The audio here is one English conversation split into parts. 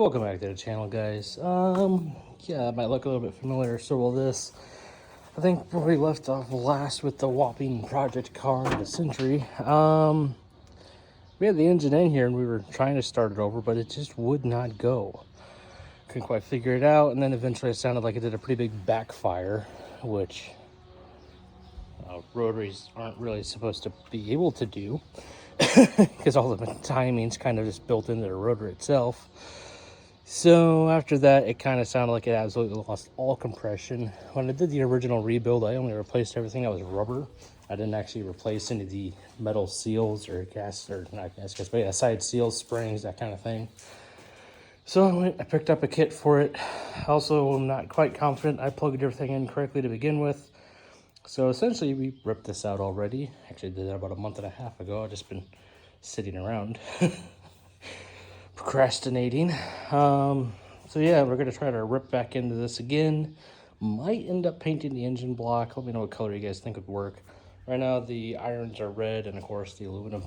Welcome back to the channel, guys. Yeah, it might look a little bit familiar, so will this. I think where we left off last with the whopping project car, the Century. We had the engine in here and we were trying to start it over, but it just would not go. Couldn't quite figure it out, and then eventually it sounded like it did a pretty big backfire, which rotaries aren't really supposed to be able to do, because all the timing's kind of just built into the rotor itself. So after that, it kind of sounded like it absolutely lost all compression. When I did the original rebuild, I only replaced everything that was rubber. I didn't actually replace any of the metal seals or side seals, springs, that kind of thing. So I picked up a kit for it. Also, I'm not quite confident I plugged everything in correctly to begin with. So essentially, we ripped this out already. Actually, did that about a month and a half ago. I've just been sitting around. Procrastinating. So yeah, we're gonna try to rip back into this again. Might end up painting the engine block. Let me know what color you guys think would work. Right now the irons are red, and of course the aluminum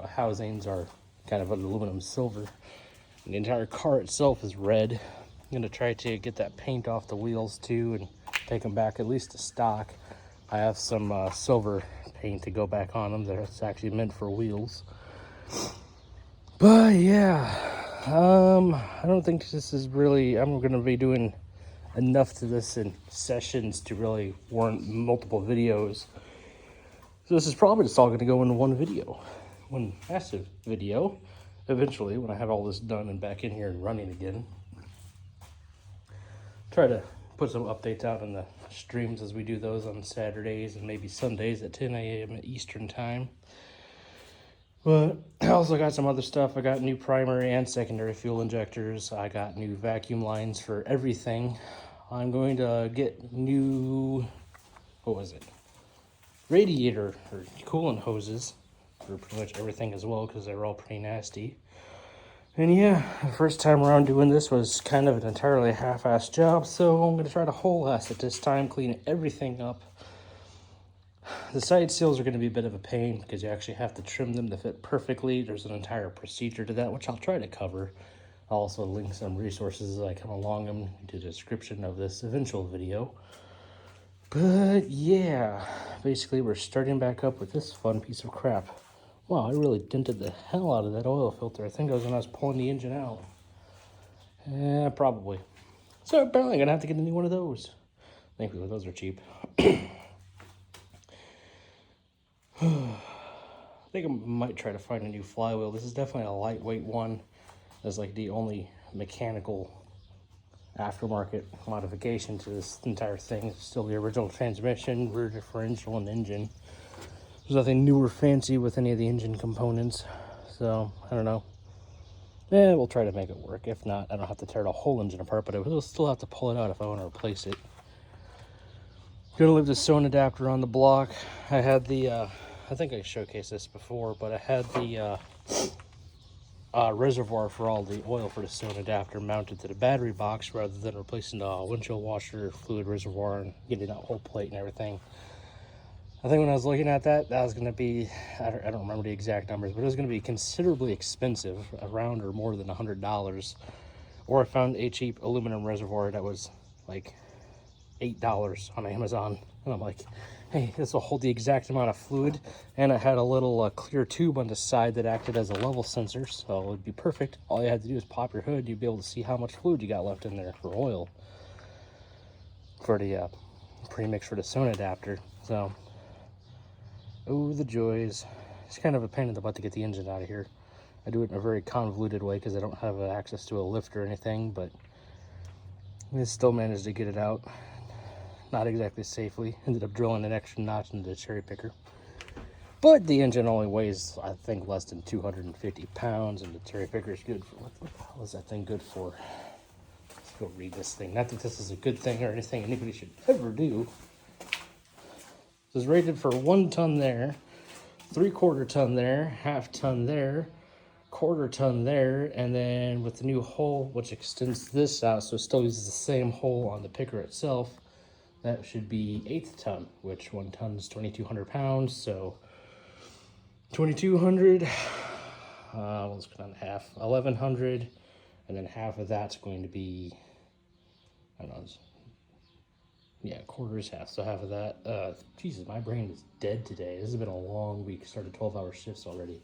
housings are kind of an aluminum silver. And the entire car itself is red. I'm gonna try to get that paint off the wheels too and take them back at least to stock. I have some silver paint to go back on them that's actually meant for wheels. But yeah, I don't think this is really, I'm going to be doing enough to this in sessions to really warrant multiple videos. So this is probably just all going to go in one video, one massive video, eventually when I have all this done and back in here and running again. Try to put some updates out on the streams as we do those on Saturdays and maybe Sundays at 10 a.m. Eastern time. But I also got some other stuff. I got new primary and secondary fuel injectors. I got new vacuum lines for everything. I'm going to get new, radiator or coolant hoses for pretty much everything as well, because they're all pretty nasty. And yeah, the first time around doing this was kind of an entirely half-assed job, so I'm going to try to whole-ass it this time, clean everything up. The side seals are going to be a bit of a pain because you actually have to trim them to fit perfectly. There's an entire procedure to that, which I'll try to cover. I'll also link some resources as I come along them into the description of this eventual video. But yeah, basically we're starting back up with this fun piece of crap. Wow, I really dented the hell out of that oil filter. I think it was when I was pulling the engine out. Yeah, probably. So apparently I'm going to have to get a new one of those. Thankfully, those are cheap. I think I might try to find a new flywheel. This is definitely a lightweight one. That's like the only mechanical aftermarket modification to this entire thing. It's still the original transmission, rear differential, and engine. There's nothing new or fancy with any of the engine components. So, I don't know. We'll try to make it work. If not, I don't have to tear the whole engine apart, but I will still have to pull it out if I want to replace it. Gonna leave the Stone adapter on the block. I had the, I think I showcased this before, but I had the reservoir for all the oil for the Stone adapter mounted to the battery box rather than replacing the windshield washer, fluid reservoir, and getting that whole plate and everything. I think when I was looking at that, that was going to be, I don't remember the exact numbers, but it was going to be considerably expensive, around or more than $100. Or I found a cheap aluminum reservoir that was like $8 on Amazon, and I'm like, hey, this will hold the exact amount of fluid, and it had a little clear tube on the side that acted as a level sensor, so it would be perfect. All you had to do is pop your hood, you'd be able to see how much fluid you got left in there for oil for the premix for the Stone adapter. So, oh, the joys. It's kind of a pain in the butt to get the engine out of here. I do it in a very convoluted way because I don't have access to a lift or anything, but I still managed to get it out. Not exactly safely. Ended up drilling an extra notch into the cherry picker. But the engine only weighs, I think, less than 250 pounds, and the cherry picker is good for, what the hell is that thing good for? Let's go read this thing. Not that this is a good thing or anything anybody should ever do. This is rated for 1 ton there, 3/4 ton there, 1/2 ton there, 1/4 ton there, and then with the new hole, which extends this out, so it still uses the same hole on the picker itself, that should be 1/8 ton, which 1 ton is 2,200 pounds, so 2,200, let's put on half, 1,100, and then half of that's going to be, I don't know, yeah, quarter is half, so half of that. Jesus, my brain is dead today. This has been a long week. Started 12-hour shifts already.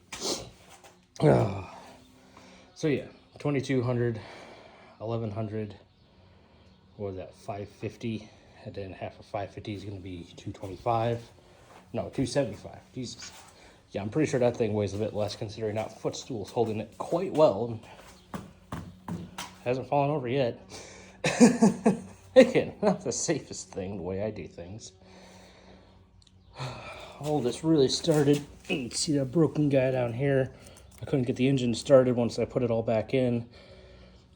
So yeah, 2,200, 1,100. What was that? 550, and then half of 550 is going to be 225. No, 275. Jesus. Yeah, I'm pretty sure that thing weighs a bit less, considering that footstool's holding it quite well. Hasn't fallen over yet. Again, not the safest thing, the way I do things. All this really started, you can see that broken guy down here. I couldn't get the engine started once I put it all back in.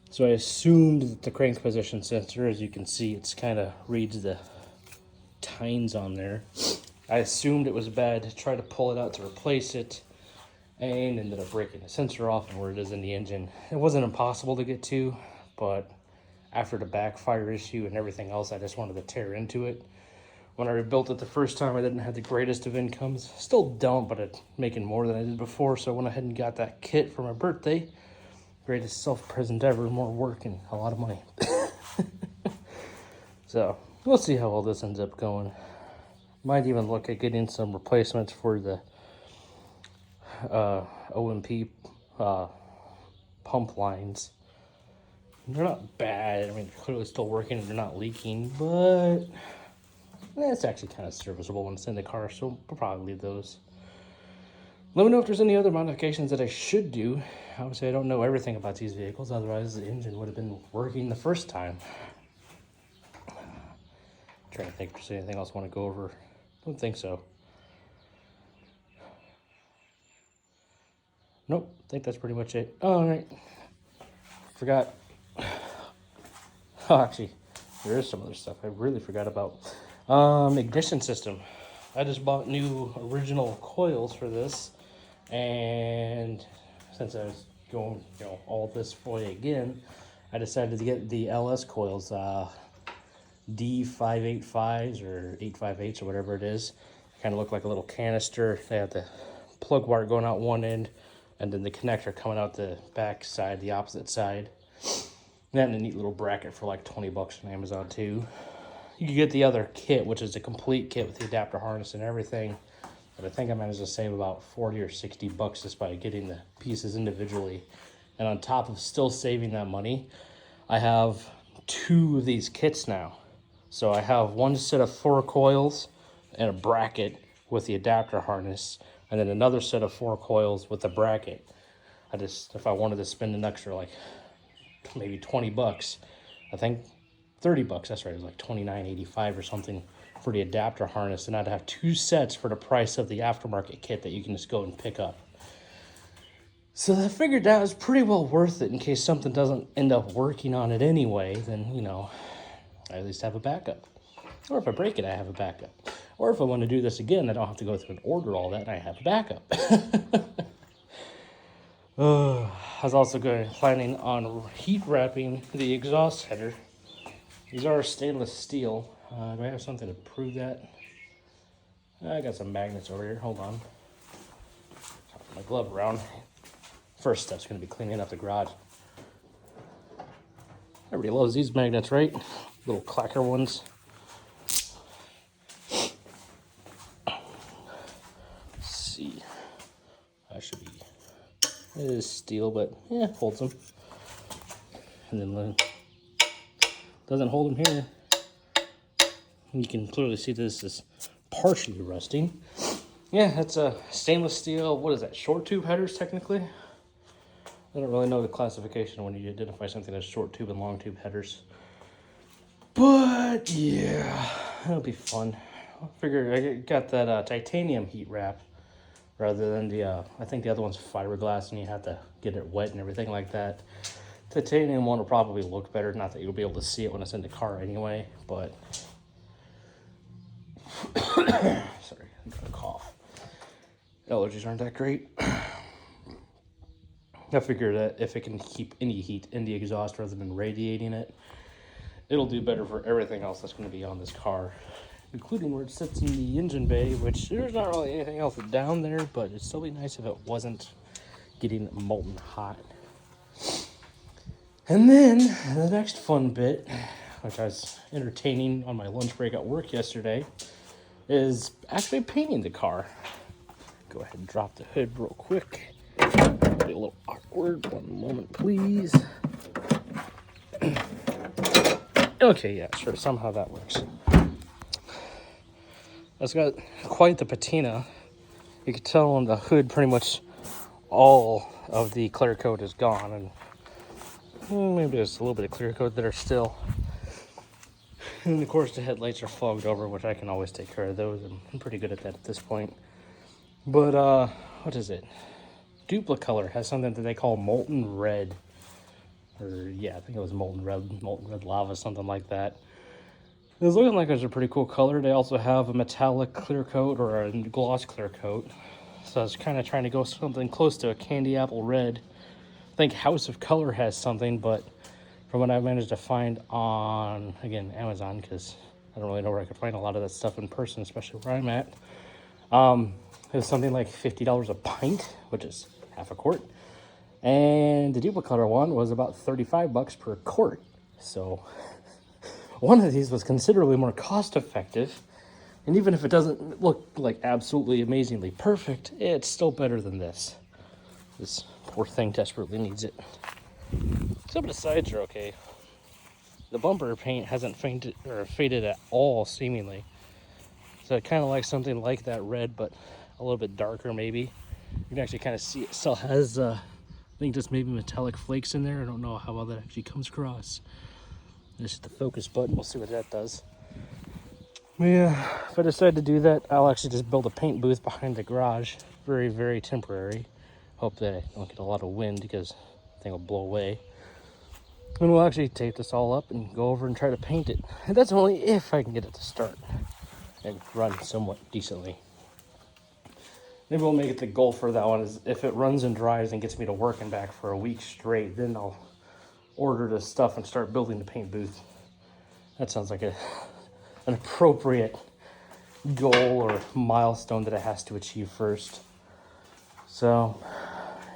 So I assumed that the crank position sensor, as you can see, it's kind of reads the tines on there. I assumed it was bad to try to pull it out to replace it, and ended up breaking the sensor off and where it is in the engine. It wasn't impossible to get to, but after the backfire issue and everything else, I just wanted to tear into it. When I rebuilt it the first time, I didn't have the greatest of incomes. Still don't, but it's making more than I did before, so I went ahead and got that kit for my birthday. Greatest self-present ever, more work and a lot of money. So, we'll see how all this ends up going. Might even look at getting some replacements for the OMP pump lines. They're not bad. I mean, they're clearly still working and they're not leaking, but it's actually kind of serviceable when it's in the car, so we'll probably leave those. Let me know if there's any other modifications that I should do. Obviously, I don't know everything about these vehicles, otherwise the engine would have been working the first time. Trying to think if there's anything else I want to go over. Don't think so. Nope, I think that's pretty much it. All right. Forgot. Oh, actually, there is some other stuff I really forgot about. Ignition system. I just bought new original coils for this, and since I was going, all this way again, I decided to get the LS coils, D585s or 858s or whatever it is. Kind of look like a little canister. They have the plug wire going out one end, and then the connector coming out the back side, the opposite side. That and a neat little bracket for like 20 bucks on Amazon too. You can get the other kit, which is a complete kit with the adapter harness and everything. But I think I managed to save about 40 or 60 bucks just by getting the pieces individually. And on top of still saving that money, I have 2 of these kits now. So I have one set of 4 coils and a bracket with the adapter harness, and then another set of 4 coils with the bracket. If I wanted to spend an extra like maybe 20 bucks, I think 30 bucks, that's right, it was like $29.85 or something for the adapter harness, and I'd have 2 sets for the price of the aftermarket kit that you can just go and pick up. So I figured that was pretty well worth it in case something doesn't end up working on it anyway, then, I at least have a backup. Or if I break it, I have a backup. Or if I want to do this again, I don't have to go through and order all that, and I have a backup. I was also planning on heat wrapping the exhaust header. These are stainless steel. Do I have something to prove that? I got some magnets over here. Hold on. Put my glove around. First step's going to be cleaning up the garage. Everybody loves these magnets, right? Little clacker ones. Let's see. That should be. It is steel, but yeah, holds them. And then doesn't hold them here. You can clearly see this is partially rusting. Yeah, that's a stainless steel. What is that? Short tube headers, technically. I don't really know the classification when you identify something as short tube and long tube headers. But yeah, that'll be fun. I figure I got that titanium heat wrap rather than the, I think the other one's fiberglass and you have to get it wet and everything like that. Titanium one will probably look better. Not that you'll be able to see it when it's in the car anyway, but sorry, I got a cough. Allergies aren't that great. I figure that if it can keep any heat in the exhaust rather than radiating it, it'll do better for everything else that's going to be on this car, including where it sits in the engine bay, which there's not really anything else down there, but it'd still be nice if it wasn't getting molten hot. And then the next fun bit, which I was entertaining on my lunch break at work yesterday, is actually painting the car. Go ahead and drop the hood real quick. Be a little awkward. One moment, please. Okay, yeah, sure. Somehow that works. It's got quite the patina. You can tell on the hood pretty much all of the clear coat is gone, and maybe there's a little bit of clear coat that are still. And of course the headlights are fogged over, which I can always take care of those. I'm pretty good at that at this point. But what is it? Duplicolor has something that they call molten red. Or yeah, I think it was molten red lava, something like that. It was looking like it was a pretty cool color. They also have a metallic clear coat or a gloss clear coat. So I was kind of trying to go something close to a candy apple red. I think House of Color has something, but from what I managed to find on, again, Amazon, because I don't really know where I could find a lot of that stuff in person, especially where I'm at. It was something like $50 a pint, which is half a quart. And the Duplicolor one was about $35 per quart. So one of these was considerably more cost effective. And even if it doesn't look like absolutely amazingly perfect, it's still better than this. This poor thing desperately needs it. Some of the sides are okay. The bumper paint hasn't faded at all, seemingly. So I kind of like something like that red, but a little bit darker maybe. You can actually kind of see it still has, I think just maybe metallic flakes in there. I don't know how well that actually comes across. This is the focus button. We'll see what that does. Yeah, if I decide to do that, I'll actually just build a paint booth behind the garage. Very, very temporary. Hope that I don't get a lot of wind because the thing will blow away. And we'll actually tape this all up and go over and try to paint it. And that's only if I can get it to start and run somewhat decently. Maybe we'll make it the goal for that one is if it runs and dries and gets me to work and back for a week straight, then I'll order the stuff and start building the paint booth. That sounds like an appropriate goal or milestone that it has to achieve first. So,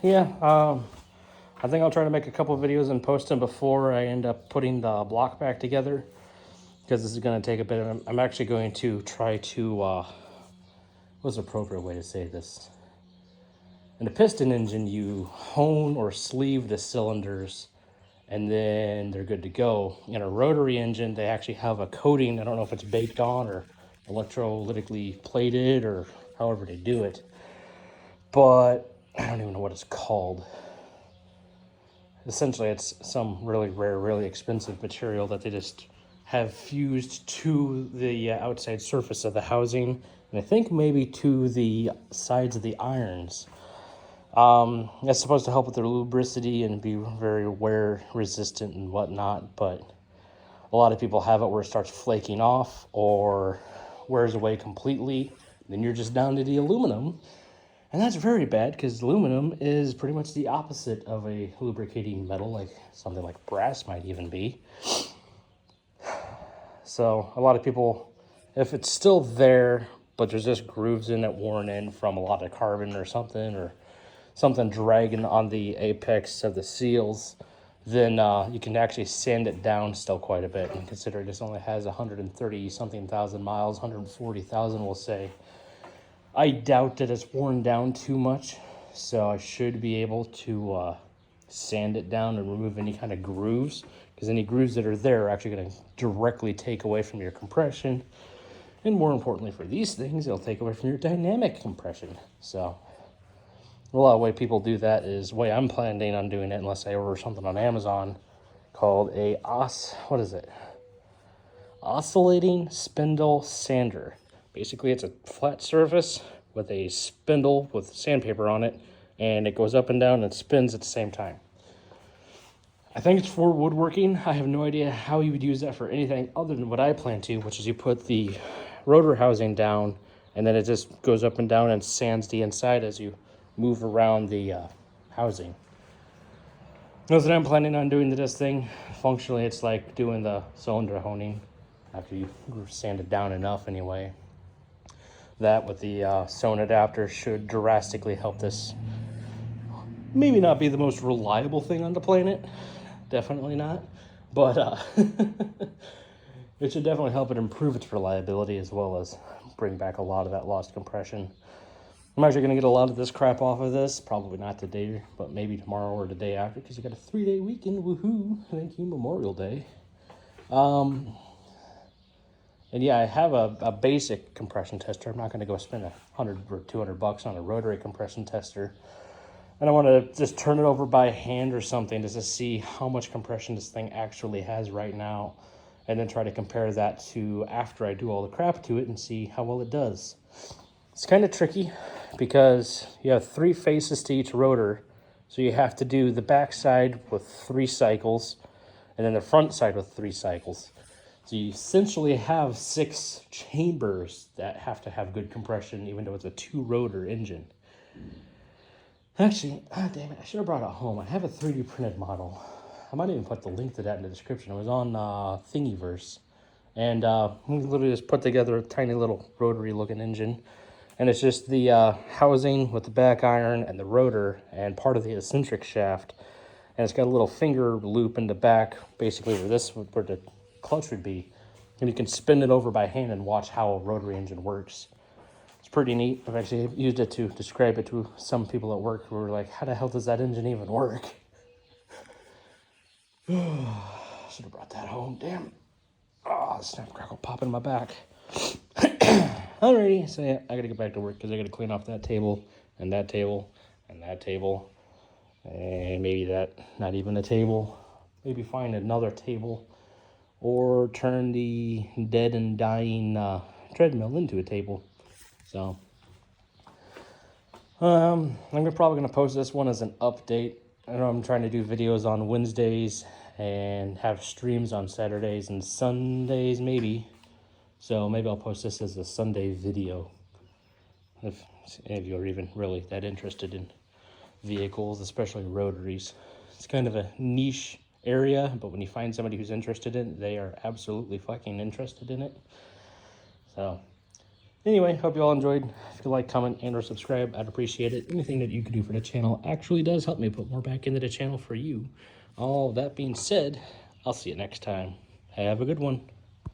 yeah, I think I'll try to make a couple of videos and post them before I end up putting the block back together, because this is going to take a bit. I'm actually going to try to, what's the appropriate way to say this? In a piston engine, you hone or sleeve the cylinders and then they're good to go. In a rotary engine, they actually have a coating. I don't know if it's baked on or electrolytically plated or however they do it, but I don't even know what it's called. Essentially, it's some really rare, really expensive material that they just have fused to the outside surface of the housing, and I think maybe to the sides of the irons. That's supposed to help with their lubricity and be very wear resistant and whatnot, but a lot of people have it where it starts flaking off or wears away completely. Then you're just down to the aluminum, and that's very bad because aluminum is pretty much the opposite of a lubricating metal, like something like brass might even be. So a lot of people, if it's still there, but there's just grooves in it worn in from a lot of carbon or something dragging on the apex of the seals, then you can actually sand it down still quite a bit. And considering this only has 130 something thousand miles, 140,000 we'll say, I doubt that it's worn down too much. So I should be able to sand it down and remove any kind of grooves, because any grooves that are there are actually going to directly take away from your compression. And more importantly for these things, it'll take away from your dynamic compression. So a lot of way people do that is the way I'm planning on doing it, unless I order something on Amazon called oscillating spindle sander. Basically, it's a flat surface with a spindle with sandpaper on it, and it goes up and down and spins at the same time. I think it's for woodworking. I have no idea how you would use that for anything other than what I plan to, which is you put the rotor housing down, and then it just goes up and down and sands the inside as you move around the housing. That's what I'm planning on doing to this thing. Functionally, it's like doing the cylinder honing after you sand it down enough anyway. That with the sewn adapter should drastically help this maybe not be the most reliable thing on the planet, definitely not. But it should definitely help it improve its reliability as well as bring back a lot of that lost compression. I'm actually going to get a lot of this crap off of this. Probably not today, but maybe tomorrow or the day after, because you got a 3-day weekend. Woohoo! Thank you, Memorial Day. And yeah, I have a basic compression tester. I'm not going to go spend $100 or $200 on a rotary compression tester. And I want to just turn it over by hand or something just to see how much compression this thing actually has right now. And then try to compare that to after I do all the crap to it and see how well it does. It's kind of tricky because you have 3 faces to each rotor. So you have to do the back side with 3 cycles and then the front side with 3 cycles. So you essentially have 6 chambers that have to have good compression even though it's a 2-rotor engine. Actually, damn it, I should have brought it home. I have a 3D printed model. I might even put the link to that in the description. It was on Thingiverse. And we literally just put together a tiny little rotary looking engine. And it's just the housing with the back iron and the rotor and part of the eccentric shaft. And it's got a little finger loop in the back, basically where the clutch would be. And you can spin it over by hand and watch how a rotary engine works. It's pretty neat. I've actually used it to describe it to some people at work who were like, how the hell does that engine even work? Should have brought that home, damn. Oh, snap crackle popping in my back. Alrighty, so yeah, I gotta get back to work because I gotta clean off that table and that table and that table. And maybe that, not even a table. Maybe find another table or turn the dead and dying treadmill into a table. So, I'm probably gonna post this one as an update. I know I'm trying to do videos on Wednesdays and have streams on Saturdays and Sundays maybe. So maybe I'll post this as a Sunday video. If any of you are even really that interested in vehicles, especially rotaries. It's kind of a niche area, but when you find somebody who's interested in it, they are absolutely fucking interested in it. So anyway, hope you all enjoyed. If you like, comment, and or subscribe, I'd appreciate it. Anything that you can do for the channel actually does help me put more back into the channel for you. All that being said, I'll see you next time. Have a good one.